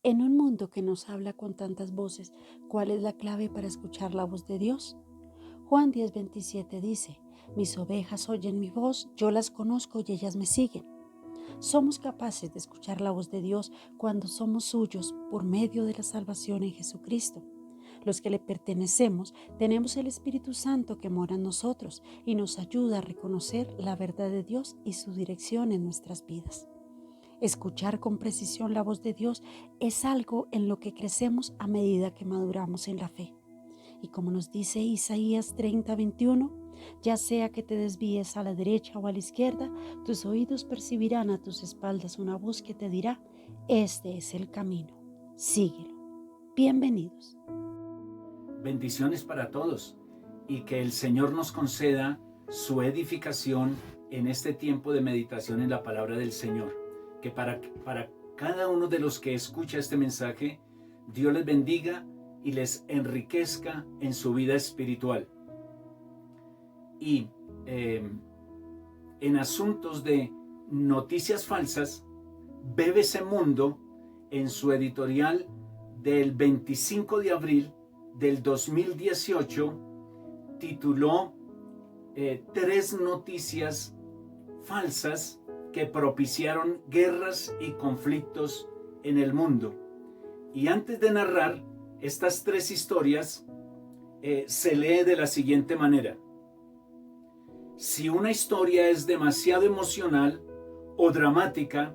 En un mundo que nos habla con tantas voces, ¿cuál es la clave para escuchar la voz de Dios? Juan 10:27 dice, mis ovejas oyen mi voz, yo las conozco y ellas me siguen. Somos capaces de escuchar la voz de Dios cuando somos suyos por medio de la salvación en Jesucristo. Los que le pertenecemos tenemos el Espíritu Santo que mora en nosotros y nos ayuda a reconocer la verdad de Dios y su dirección en nuestras vidas. Escuchar con precisión la voz de Dios es algo en lo que crecemos a medida que maduramos en la fe. Y como nos dice Isaías 30:21, ya sea que te desvíes a la derecha o a la izquierda, tus oídos percibirán a tus espaldas una voz que te dirá, este es el camino, síguelo. Bienvenidos. Bendiciones para todos y que el Señor nos conceda su edificación en este tiempo de meditación en la palabra del Señor. Que para cada uno de los que escucha este mensaje, Dios les bendiga y les enriquezca en su vida espiritual. Y en asuntos de noticias falsas, BBC Mundo, en su editorial del 25 de abril del 2018, tituló 3 noticias falsas que propiciaron guerras y conflictos en el mundo. Y antes de narrar estas 3 historias, se lee de la siguiente manera. Si una historia es demasiado emocional o dramática,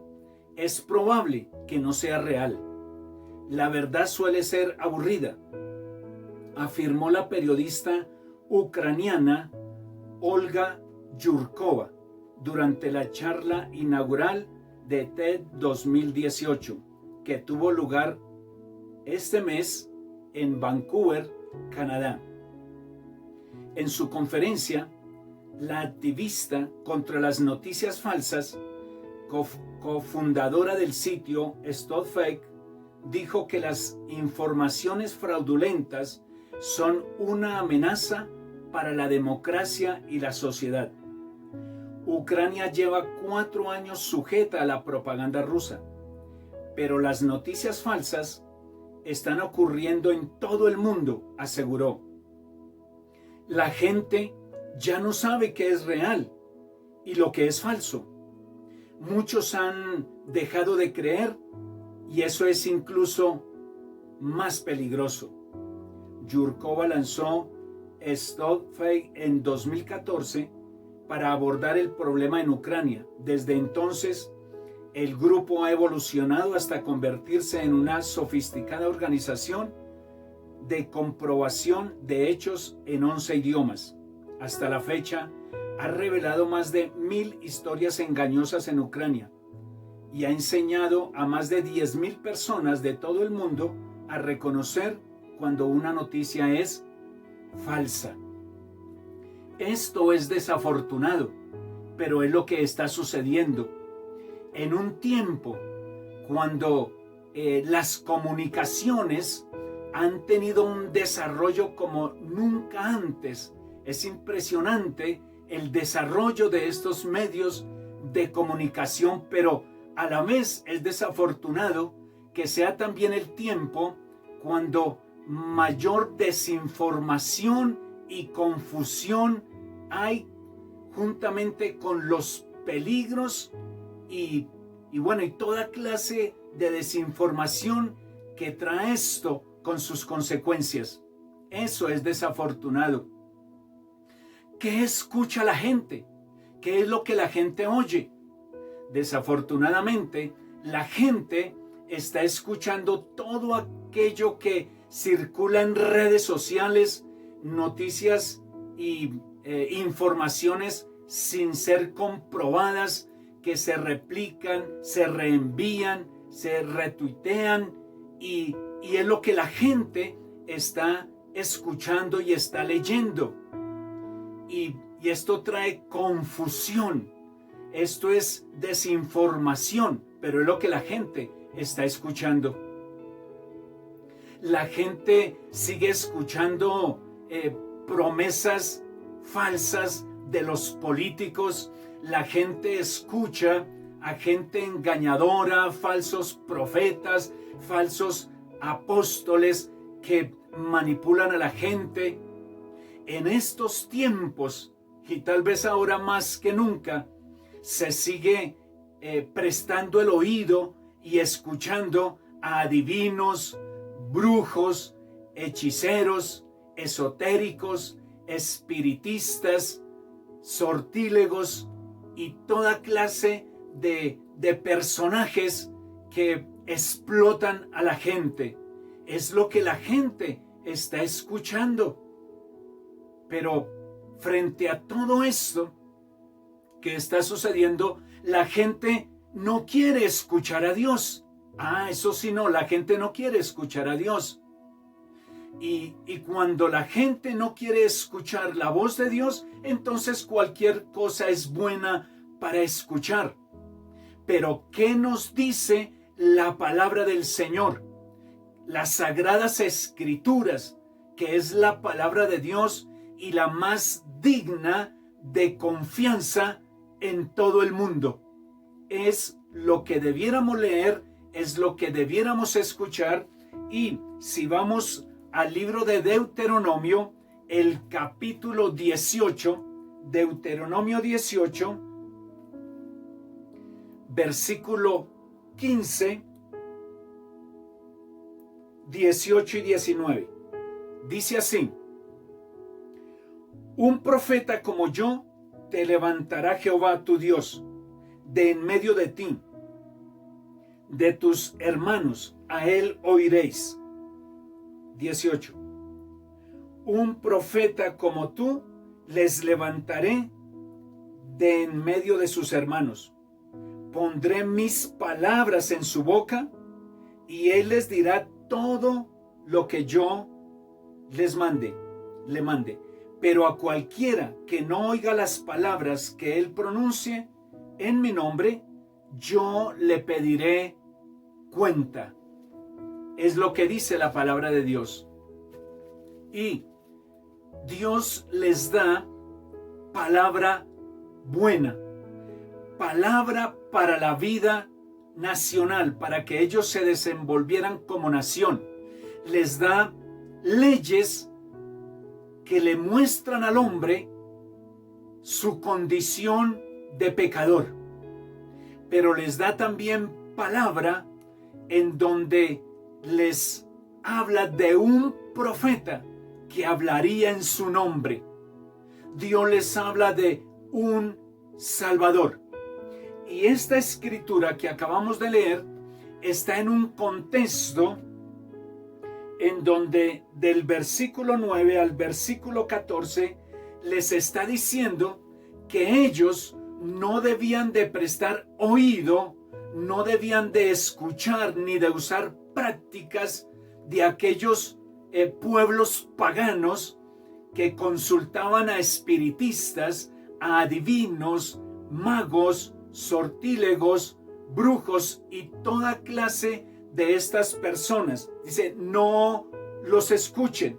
es probable que no sea real. La verdad suele ser aburrida, afirmó la periodista ucraniana Olga Yurkova durante la charla inaugural de TED 2018, que tuvo lugar este mes en Vancouver, Canadá. En su conferencia, la activista contra las noticias falsas, cofundadora del sitio StopFake, dijo que las informaciones fraudulentas son una amenaza para la democracia y la sociedad. Ucrania lleva 4 años sujeta a la propaganda rusa, pero las noticias falsas están ocurriendo en todo el mundo, aseguró. La gente ya no sabe qué es real y lo que es falso. Muchos han dejado de creer y eso es incluso más peligroso. Yurkova lanzó StopFake en 2014 para abordar el problema en Ucrania. Desde entonces, el grupo ha evolucionado hasta convertirse en una sofisticada organización de comprobación de hechos en 11 idiomas. Hasta la fecha, ha revelado más de 1000 historias engañosas en Ucrania y ha enseñado a más de 10,000 personas de todo el mundo a reconocer cuando una noticia es falsa. Esto es desafortunado, pero es lo que está sucediendo. En un tiempo cuando las comunicaciones han tenido un desarrollo como nunca antes. Es impresionante el desarrollo de estos medios de comunicación, pero a la vez es desafortunado que sea también el tiempo cuando mayor desinformación y confusión hay juntamente con los peligros y toda clase de desinformación que trae esto con sus consecuencias. Eso es desafortunado. ¿Qué escucha la gente? ¿Qué es lo que la gente oye? Desafortunadamente, la gente está escuchando todo aquello que circula en redes sociales, noticias y informaciones sin ser comprobadas, que se replican, se reenvían, se retuitean y es lo que la gente está escuchando y está leyendo. Y esto trae confusión. Esto es desinformación, pero es lo que la gente está escuchando. La gente sigue escuchando promesas falsas de los políticos. La gente escucha a gente engañadora, falsos profetas, falsos apóstoles que manipulan a la gente. En estos tiempos, y tal vez ahora más que nunca, se sigue prestando el oído y escuchando a adivinos, brujos, hechiceros, esotéricos, espiritistas, sortílegos y toda clase de personajes que explotan a la gente. Es lo que la gente está escuchando. Pero frente a todo esto que está sucediendo, la gente no quiere escuchar a Dios. Eso sí, no, la gente no quiere escuchar a Dios. Y cuando la gente no quiere escuchar la voz de Dios, entonces cualquier cosa es buena para escuchar. Pero ¿qué nos dice la palabra del Señor? Las sagradas escrituras, que es la palabra de Dios y la más digna de confianza en todo el mundo. Es lo que debiéramos leer, es lo que debiéramos escuchar. Y si vamos al libro de Deuteronomio, el capítulo 18, Deuteronomio 18, versículo 15, 18 y 19. Dice así: un profeta como yo te levantará Jehová tu Dios de en medio de ti, de tus hermanos, a él oiréis. 18. Un profeta como tú les levantaré de en medio de sus hermanos. Pondré mis palabras en su boca y él les dirá todo lo que yo le mande. Pero a cualquiera que no oiga las palabras que él pronuncie en mi nombre, yo le pediré cuenta. Es lo que dice la palabra de Dios. Y Dios les da palabra buena, palabra para la vida nacional, para que ellos se desenvolvieran como nación. Les da leyes que le muestran al hombre su condición de pecador, pero les da también palabra en donde les habla de un profeta que hablaría en su nombre. Dios les habla de un Salvador. Y esta escritura que acabamos de leer está en un contexto en donde del versículo 9 al versículo 14 les está diciendo que ellos no debían de prestar oído, no debían de escuchar ni de usar prácticas de aquellos pueblos paganos que consultaban a espiritistas, a adivinos, magos, sortílegos, brujos y toda clase de estas personas. Dice, no los escuchen.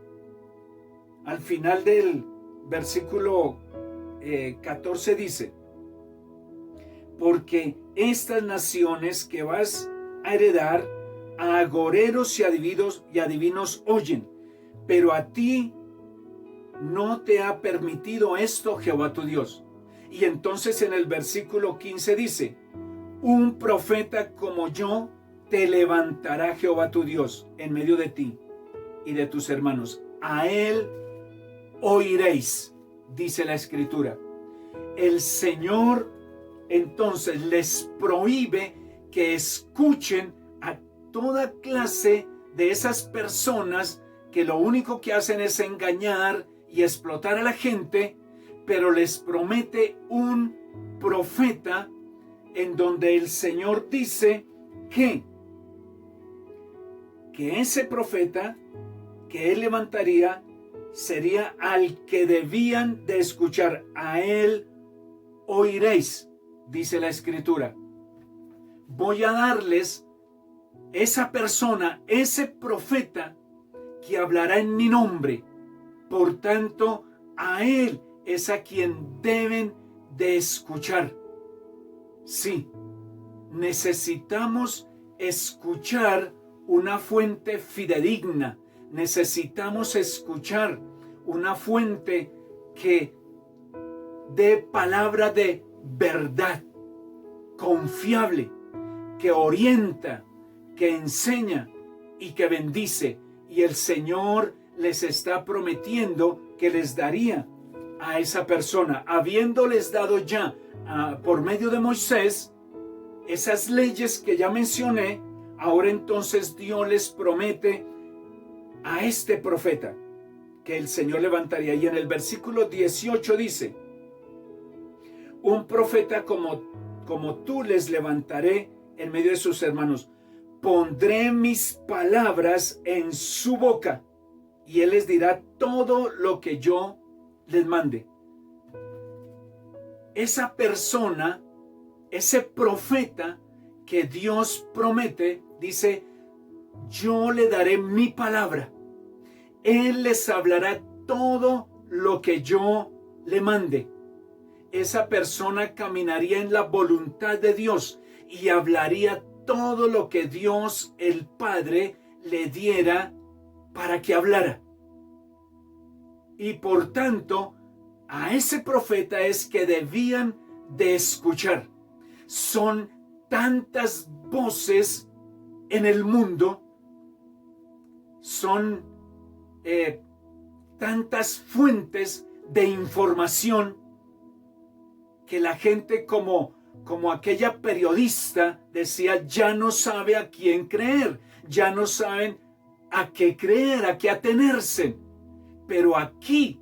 Al final del versículo 14 dice, porque estas naciones que vas a heredar, a agoreros y adivinos oyen, pero a ti no te ha permitido esto Jehová tu Dios. Y entonces en el versículo 15 dice, un profeta como yo te levantará Jehová tu Dios en medio de ti y de tus hermanos. A él oiréis, dice la escritura. El Señor entonces les prohíbe que escuchen a toda clase de esas personas que lo único que hacen es engañar y explotar a la gente, pero les promete un profeta en donde el Señor dice que ese profeta que él levantaría sería al que debían de escuchar. A él oiréis, dice la escritura. Voy a darles esa persona, ese profeta que hablará en mi nombre. Por tanto, a él es a quien deben de escuchar. Sí, necesitamos escuchar una fuente fidedigna. Necesitamos escuchar una fuente que dé palabra de verdad, confiable, que orienta, que enseña y que bendice. Y el Señor les está prometiendo que les daría a esa persona, habiéndoles dado ya por medio de Moisés esas leyes que ya mencioné. Ahora entonces Dios les promete a este profeta que el Señor levantaría. Y en el versículo 18 dice: un profeta como tú les levantaré en medio de sus hermanos. Pondré mis palabras en su boca y él les dirá todo lo que yo les mande. Esa persona, ese profeta que Dios promete, dice: yo le daré mi palabra. Él les hablará todo lo que yo le mande. Esa persona caminaría en la voluntad de Dios y hablaría todo lo que Dios el Padre le diera para que hablara. Y por tanto, a ese profeta es que debían de escuchar. Son tantas voces en el mundo, son tantas fuentes de información que la gente, como aquella periodista decía, ya no sabe a quién creer, ya no saben a qué creer, a qué atenerse. Pero aquí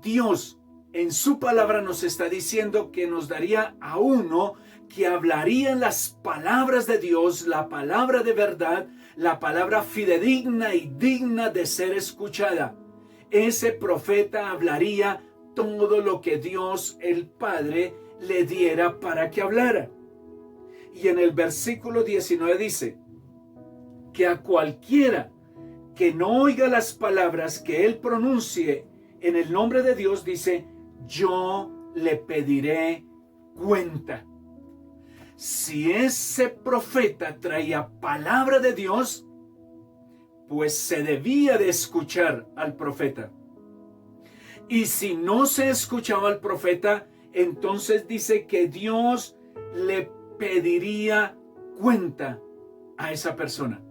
Dios en su palabra nos está diciendo que nos daría a uno que hablaría las palabras de Dios, la palabra de verdad, la palabra fidedigna y digna de ser escuchada. Ese profeta hablaría todo lo que Dios el Padre le diera para que hablara. Y en el versículo 19 dice que a cualquiera que no oiga las palabras que él pronuncie en el nombre de Dios, dice, yo le pediré cuenta. Si ese profeta traía palabra de Dios, pues se debía de escuchar al profeta. Y si no se escuchaba al profeta, entonces dice que Dios le pediría cuenta a esa persona.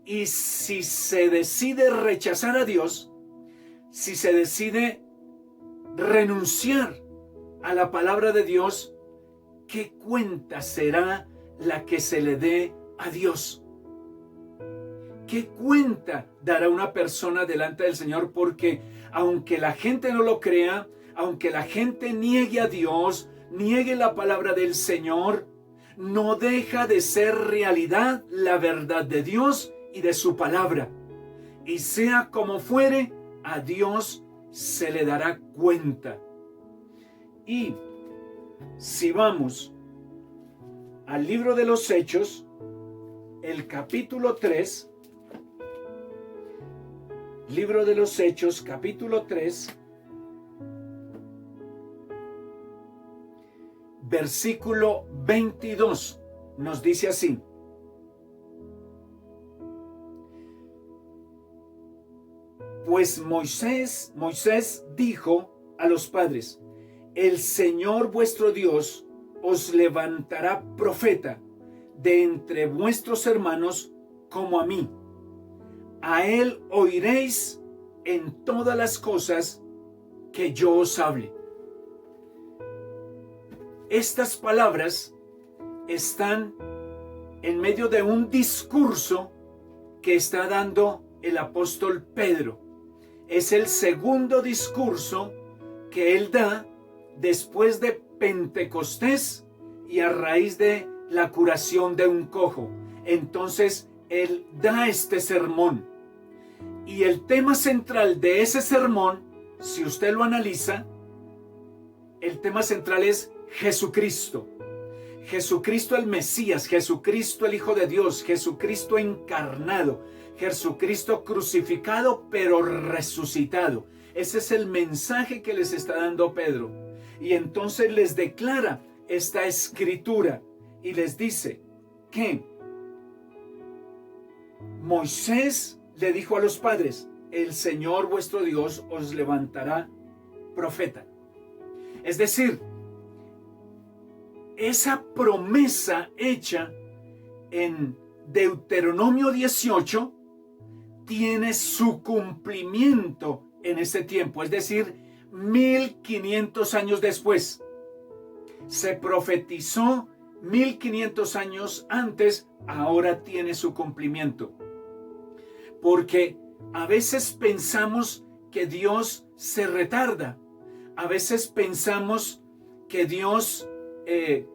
Y si se decide rechazar a Dios, si se decide renunciar a la palabra de Dios, ¿qué cuenta será la que se le dé a Dios? ¿Qué cuenta dará una persona delante del Señor? Porque aunque la gente no lo crea, aunque la gente niegue a Dios, niegue la palabra del Señor, no deja de ser realidad la verdad de Dios y de su palabra. Y sea como fuere, a Dios se le dará cuenta. Y si vamos al libro de los Hechos, el capítulo 3, libro de los Hechos, capítulo 3, versículo 22, nos dice así: pues Moisés dijo a los padres, el Señor vuestro Dios os levantará profeta de entre vuestros hermanos como a mí. A él oiréis en todas las cosas que yo os hable. Estas palabras están en medio de un discurso que está dando el apóstol Pedro. Es el segundo discurso que él da después de Pentecostés y a raíz de la curación de un cojo. Entonces él da este sermón. Y el tema central de ese sermón, si usted lo analiza, el tema central es Jesucristo. Jesucristo el Mesías, Jesucristo el Hijo de Dios, Jesucristo encarnado, Jesucristo crucificado pero resucitado. Ese es el mensaje que les está dando Pedro. Y entonces les declara esta escritura y les dice que Moisés le dijo a los padres, el Señor vuestro Dios os levantará profeta. Es decir, esa promesa hecha en Deuteronomio 18 tiene su cumplimiento en este tiempo, es decir, 1500 años después. Se profetizó 1500 años antes, ahora tiene su cumplimiento. Porque a veces pensamos que Dios se retarda, a veces pensamos que Dios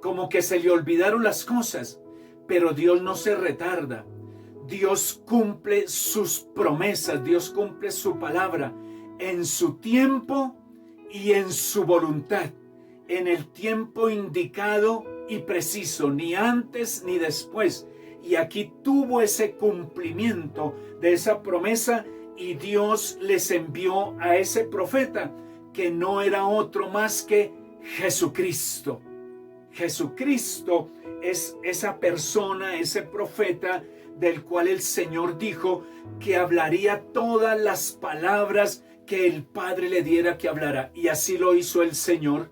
como que se le olvidaron las cosas, pero Dios no se retarda. Dios cumple sus promesas, Dios cumple su palabra en su tiempo y en su voluntad, en el tiempo indicado y preciso, ni antes ni después. Y aquí tuvo ese cumplimiento de esa promesa y Dios les envió a ese profeta que no era otro más que Jesucristo. Jesucristo es esa persona, ese profeta del cual el Señor dijo que hablaría todas las palabras que el Padre le diera que hablara. Y así lo hizo el Señor.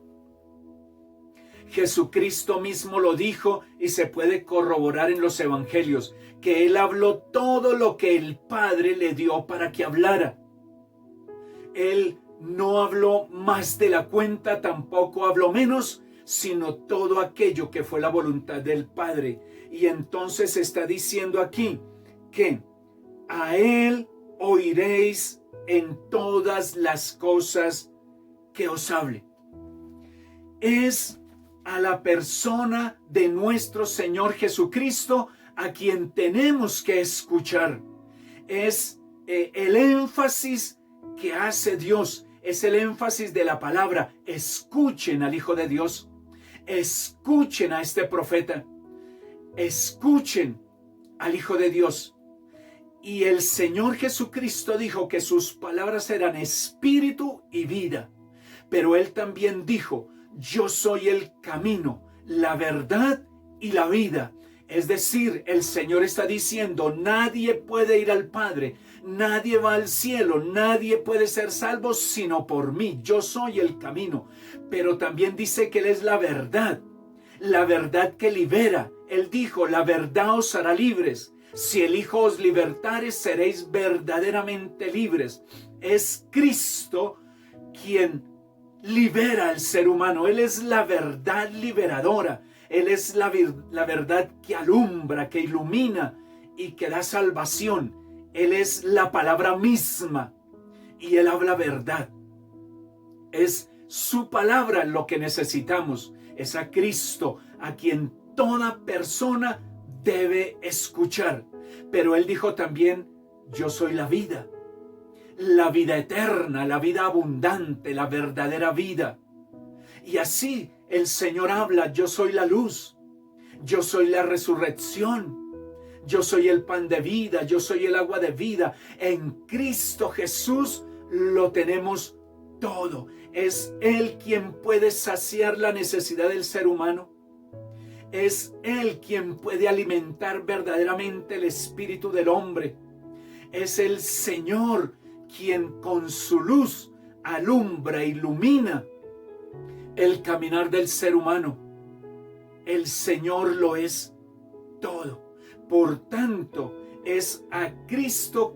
Jesucristo mismo lo dijo y se puede corroborar en los evangelios, que Él habló todo lo que el Padre le dio para que hablara. Él no habló más de la cuenta, tampoco habló menos, sino todo aquello que fue la voluntad del Padre. Y entonces está diciendo aquí que a Él oiréis en todas las cosas que os hable. Es a la persona de nuestro Señor Jesucristo a quien tenemos que escuchar. Es el énfasis que hace Dios, es el énfasis de la palabra. Escuchen al Hijo de Dios, escuchen a este profeta, escuchen al Hijo de Dios. Y el Señor Jesucristo dijo que sus palabras eran espíritu y vida, pero Él también dijo: yo soy el camino, la verdad y la vida. Es decir, el Señor está diciendo, nadie puede ir al Padre, nadie va al cielo, nadie puede ser salvo sino por mí. Yo soy el camino. Pero también dice que Él es la verdad que libera. Él dijo, la verdad os hará libres. Si el Hijo os libertare, seréis verdaderamente libres. Es Cristo quien libera al ser humano. Él es la verdad liberadora. Él es la verdad que alumbra, que ilumina y que da salvación. Él es la palabra misma y Él habla verdad. Es su palabra lo que necesitamos. Es a Cristo a quien toda persona debe escuchar. Pero Él dijo también, yo soy la vida eterna, la vida abundante, la verdadera vida. Y así el Señor habla, yo soy la luz, yo soy la resurrección, yo soy el pan de vida, yo soy el agua de vida. En Cristo Jesús lo tenemos todo. Es Él quien puede saciar la necesidad del ser humano. Es Él quien puede alimentar verdaderamente el espíritu del hombre. Es el Señor quien con su luz alumbra, ilumina el caminar del ser humano. El Señor lo es todo. Por tanto, es a Cristo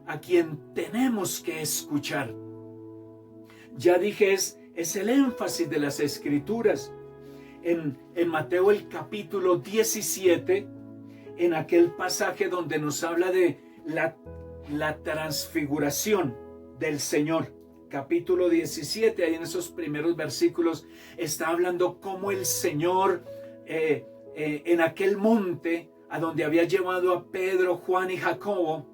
a quien tenemos que escuchar. Ya dije, es el énfasis de las Escrituras. En Mateo el capítulo 17, en aquel pasaje donde nos habla de la transfiguración del Señor, capítulo 17, ahí en esos primeros versículos está hablando cómo el Señor en aquel monte a donde había llevado a Pedro, Juan y Jacobo,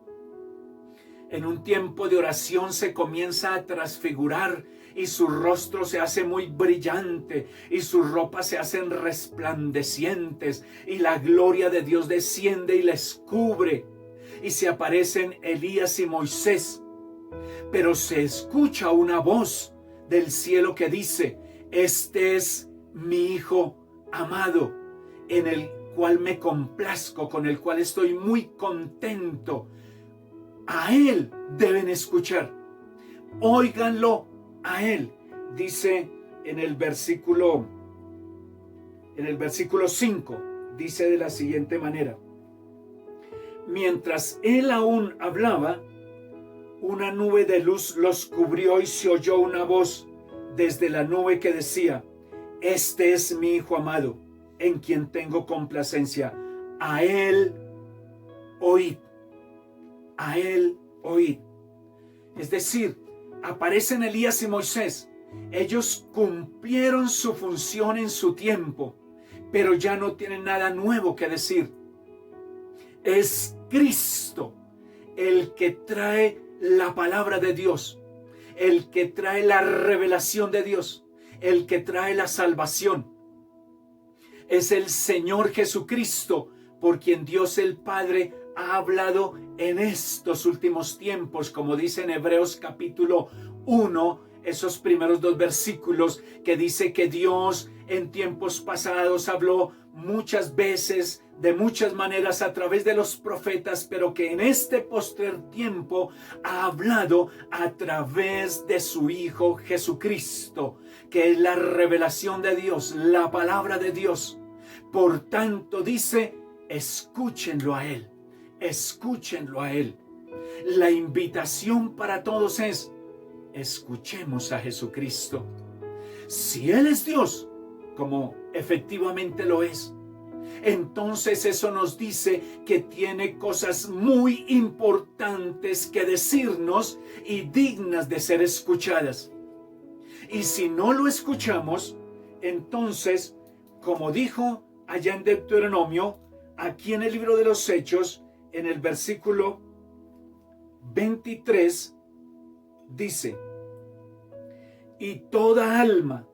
en un tiempo de oración se comienza a transfigurar y su rostro se hace muy brillante y sus ropas se hacen resplandecientes y la gloria de Dios desciende y les cubre y se aparecen Elías y Moisés. Pero se escucha una voz del cielo que dice: este es mi Hijo amado, en el cual me complazco, con el cual estoy muy contento. A Él deben escuchar. Óiganlo a Él. Dice en el versículo 5, dice de la siguiente manera: mientras Él aún hablaba, una nube de luz los cubrió y se oyó una voz desde la nube que decía: este es mi Hijo amado, en quien tengo complacencia. A Él oíd. A Él oíd. Es decir, aparecen Elías y Moisés. Ellos cumplieron su función en su tiempo, pero ya no tienen nada nuevo que decir. Es Cristo el que trae la palabra de Dios, el que trae la revelación de Dios, el que trae la salvación. Es el Señor Jesucristo por quien Dios el Padre ha hablado en estos últimos tiempos, como dice en Hebreos capítulo 1, esos primeros 2 versículos, que dice que Dios en tiempos pasados habló muchas veces, de muchas maneras, a través de los profetas, pero que en este postrer tiempo ha hablado a través de su Hijo Jesucristo, que es la revelación de Dios, la palabra de Dios. Por tanto, dice, escúchenlo a Él, escúchenlo a Él. La invitación para todos es: escuchemos a Jesucristo. Si Él es Dios, como efectivamente lo es, entonces eso nos dice que tiene cosas muy importantes que decirnos y dignas de ser escuchadas. Y si no lo escuchamos, entonces, como dijo allá en Deuteronomio, aquí en el libro de los Hechos, en el versículo 23, dice: y toda alma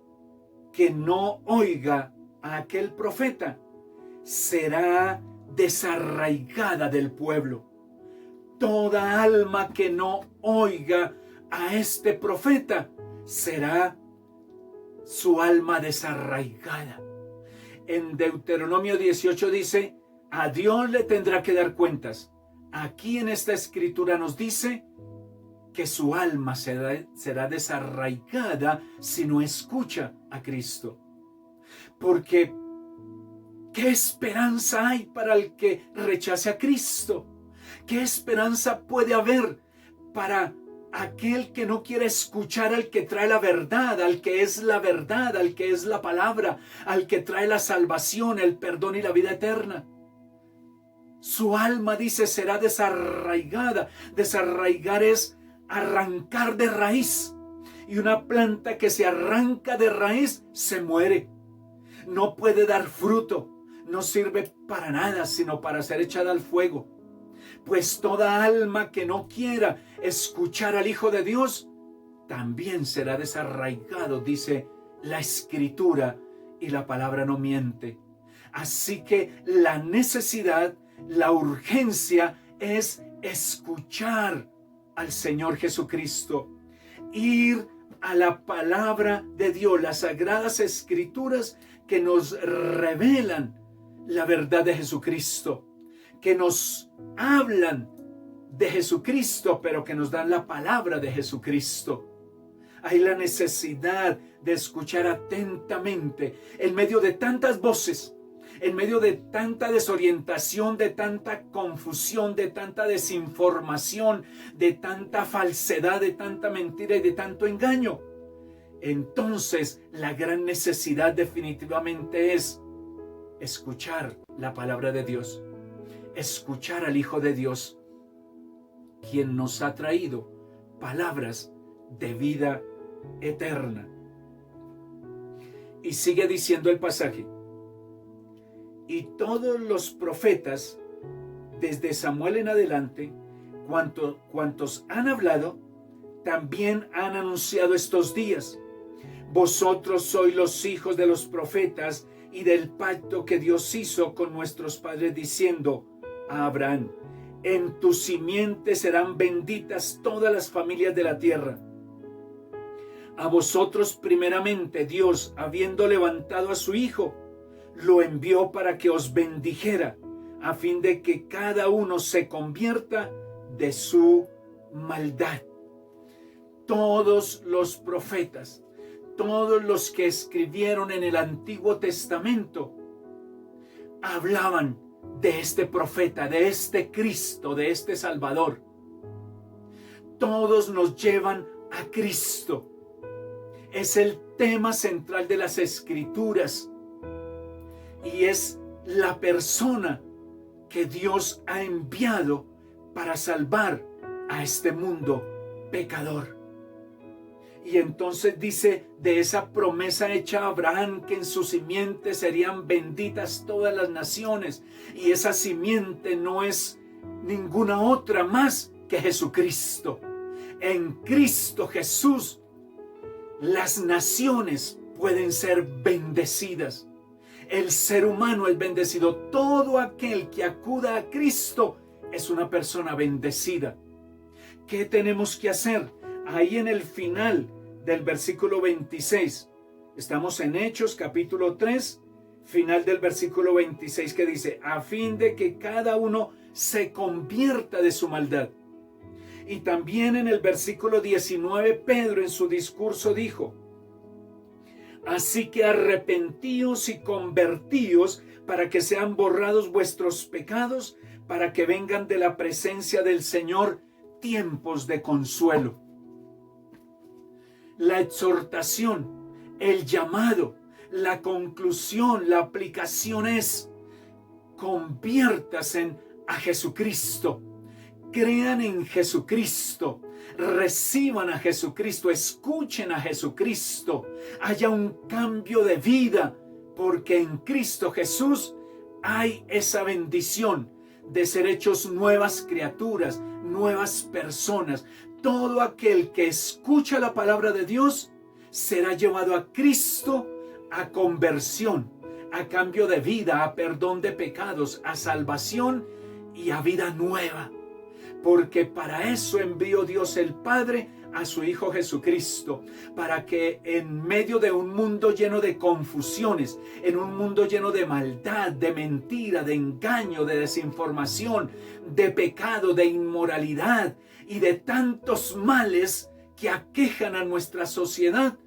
que no oiga a aquel profeta será desarraigada del pueblo. Toda alma que no oiga a este profeta será su alma desarraigada. En Deuteronomio 18 dice: a Dios le tendrá que dar cuentas. Aquí en esta escritura nos dice que su alma será desarraigada si no escucha a Cristo. Porque ¿qué esperanza hay para el que rechace a Cristo? ¿Qué esperanza puede haber para aquel que no quiere escuchar al que trae la verdad, al que es la verdad, al que es la palabra, al que trae la salvación, el perdón y la vida eterna? Su alma, dice, será desarraigada. Desarraigar es arrancar de raíz. Y una planta que se arranca de raíz se muere. No puede dar fruto. No sirve para nada, sino para ser echada al fuego. Pues toda alma que no quiera escuchar al Hijo de Dios, también será desarraigado, dice la Escritura, y la palabra no miente. Así que la necesidad, la urgencia es escuchar al Señor Jesucristo, ir a la palabra de Dios, las sagradas Escrituras que nos revelan la verdad de Jesucristo, que nos hablan de Jesucristo, pero que nos dan la palabra de Jesucristo. Hay la necesidad de escuchar atentamente en medio de tantas voces, en medio de tanta desorientación, de tanta confusión, de tanta desinformación, de tanta falsedad, de tanta mentira y de tanto engaño. Entonces, la gran necesidad definitivamente es escuchar la palabra de Dios, escuchar al Hijo de Dios, quien nos ha traído palabras de vida eterna. Y sigue diciendo el pasaje: y todos los profetas, desde Samuel en adelante, cuantos han hablado, también han anunciado estos días. Vosotros sois los hijos de los profetas y del pacto que Dios hizo con nuestros padres, diciendo a Abraham: en tu simiente serán benditas todas las familias de la tierra. A vosotros primeramente Dios, habiendo levantado a su Hijo, lo envió para que os bendijera, a fin de que cada uno se convierta de su maldad. Todos los profetas, todos los que escribieron en el Antiguo Testamento, hablaban de este profeta, de este Cristo, de este Salvador. Todos nos llevan a Cristo. Es el tema central de las Escrituras y es la persona que Dios ha enviado para salvar a este mundo pecador. Y entonces dice de esa promesa hecha a Abraham, que en su simiente serían benditas todas las naciones. Y esa simiente no es ninguna otra más que Jesucristo. En Cristo Jesús las naciones pueden ser bendecidas. El ser humano es bendecido. Todo aquel que acuda a Cristo es una persona bendecida. ¿Qué tenemos que hacer? Ahí en el final del versículo 26, estamos en Hechos capítulo 3, final del versículo 26, que dice: a fin de que cada uno se convierta de su maldad. Y también en el versículo 19, Pedro en su discurso dijo: así que arrepentíos y convertíos para que sean borrados vuestros pecados, para que vengan de la presencia del Señor tiempos de consuelo. La exhortación, el llamado, la conclusión, la aplicación es: conviértanse a Jesucristo, crean en Jesucristo, reciban a Jesucristo, escuchen a Jesucristo, haya un cambio de vida, porque en Cristo Jesús hay esa bendición de ser hechos nuevas criaturas, nuevas personas. Todo aquel que escucha la palabra de Dios será llevado a Cristo, a conversión, a cambio de vida, a perdón de pecados, a salvación y a vida nueva. Porque para eso envió Dios el Padre a su Hijo Jesucristo, para que en medio de un mundo lleno de confusiones, en un mundo lleno de maldad, de mentira, de engaño, de desinformación, de pecado, de inmoralidad y de tantos males que aquejan a nuestra sociedad,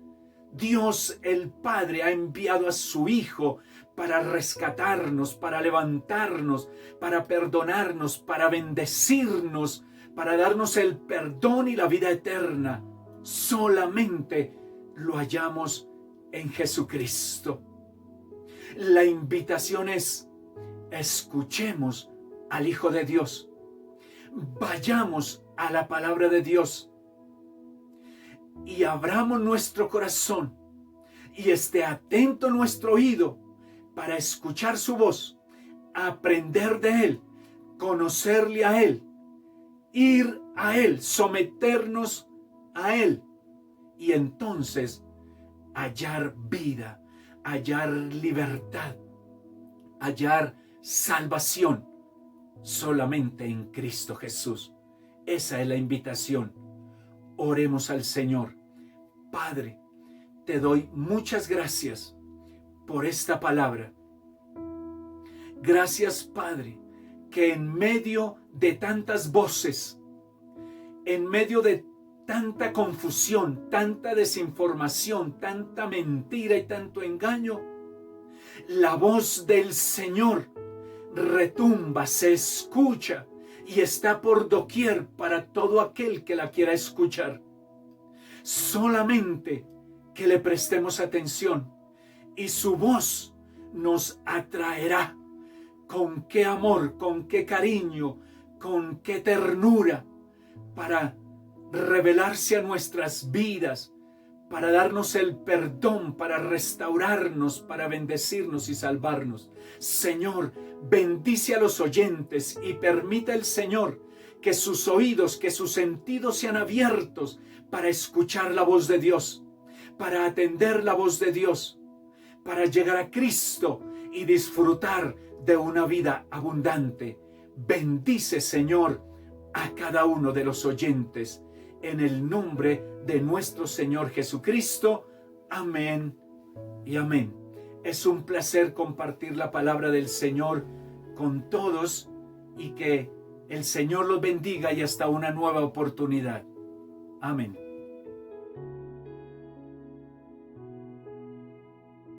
Dios el Padre ha enviado a su Hijo para rescatarnos, para levantarnos, para perdonarnos, para bendecirnos, para darnos el perdón y la vida eterna. Solamente lo hallamos en Jesucristo. La invitación es: escuchemos al Hijo de Dios, vayamos a la palabra de Dios y abramos nuestro corazón y esté atento nuestro oído para escuchar su voz, aprender de Él, conocerle a Él, ir a Él, someternos a Él y entonces hallar vida, hallar libertad, hallar salvación solamente en Cristo Jesús. Esa es la invitación. Oremos al Señor. Padre, te doy muchas gracias por esta palabra. Gracias, Padre, que en medio de tantas voces, en medio de tanta confusión, tanta desinformación, tanta mentira y tanto engaño, la voz del Señor retumba, se escucha y está por doquier para todo aquel que la quiera escuchar. Solamente que le prestemos atención y su voz nos atraerá. Con qué amor, con qué cariño, con qué ternura, para revelarse a nuestras vidas, para darnos el perdón, para restaurarnos, para bendecirnos y salvarnos. Señor, bendice a los oyentes y permita el Señor que sus oídos, que sus sentidos sean abiertos para escuchar la voz de Dios, para atender la voz de Dios, para llegar a Cristo y disfrutar de una vida abundante. Bendice, Señor, a cada uno de los oyentes, en el nombre de nuestro Señor Jesucristo. Amén y amén. Es un placer compartir la palabra del Señor con todos y que el Señor los bendiga y hasta una nueva oportunidad. Amén.